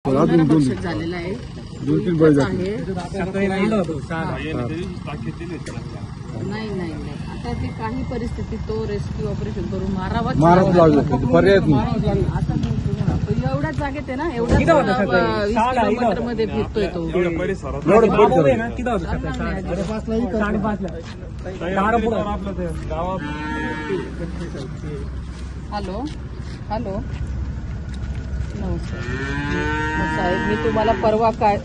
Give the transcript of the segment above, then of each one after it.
नरभक्षक झालेला आहे. दोन-तीन बळी नाही नाही नाही आता ते काही परिस्थितीत तो रेस्क्यू ऑपरेशन करून मारावाच पर्याय आता एवढ्या जागेत आहे ना, एवढ्या 20 किलोमीटर मध्ये फिरतोय तो. हॅलो हॅलो नमस्कार साहेब, मी तुम्हाला परवा काय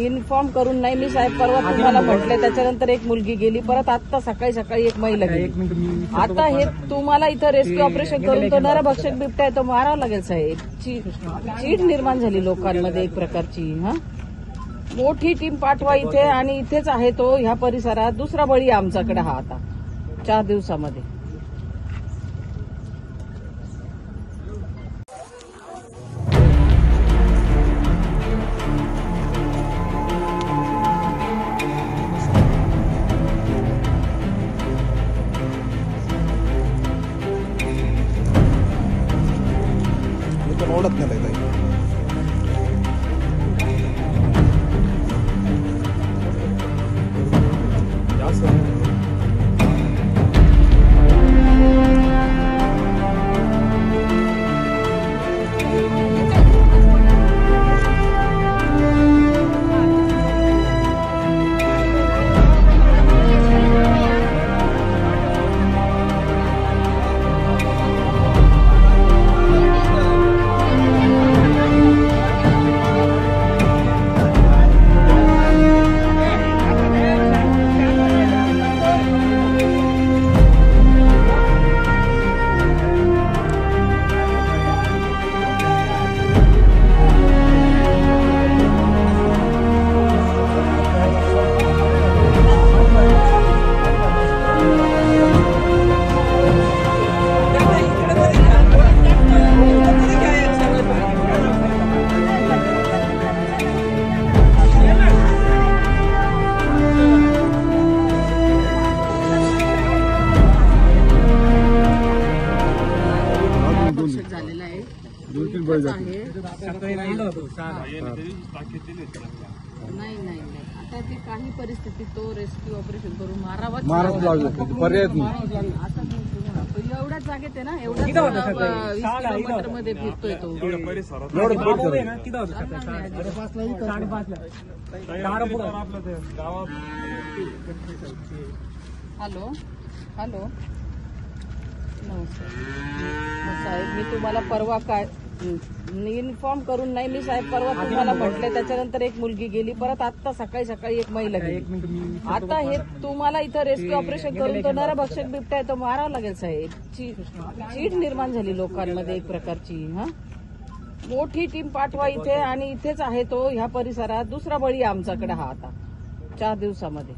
इन्फॉर्म करून नाही मी साहेब, परवा तुम्हाला म्हटले, त्याच्यानंतर एक मुलगी गेली, परत आता सकाळी एक महिला गेली. आता हे तुम्हाला इथं रेस्क्यू ऑपरेशन करून तो नरभक्षक बिबटा आहे तो मारावा लागेल साहेब. चीड निर्माण झाली लोकांमध्ये एक प्रकारची. मोठी टीम पाठवा इथे, आणि इथेच आहे तो ह्या परिसरात. दुसरा बळी आमच्याकडे हा आता 4 दिवसामध्ये. ओळख नाही झालेला आहे. दोन-तीन बळी नाही नाही नाही आता ते काही परिस्थितीत तो रेस्क्यू ऑपरेशन करून मारावाच पर्याय आता एवढ्या जागेत आहे ना, एवढ्या 20 किलोमीटर मध्ये फिरतोय तो. हॅलो हॅलो नमस्कार साहेब, मी तुम्हाला परवा काय इन्फॉर्म करून नाही मी साहेब, परवा तुम्हाला म्हटले, त्याच्यानंतर एक मुलगी गेली, परत आता सकाळी एक महिला गेली. आता हे तुम्हाला इथं रेस्क्यू ऑपरेशन करून तो नरभक्षक बिबटा आहे तो मारावा लागेल साहेब. चीड निर्माण झाली लोकांमध्ये एक प्रकारची. मोठी टीम पाठवा इथे, आणि इथेच आहे तो ह्या परिसरात. दुसरा बळी आमच्याकडे हा आता 4 दिवसामध्ये.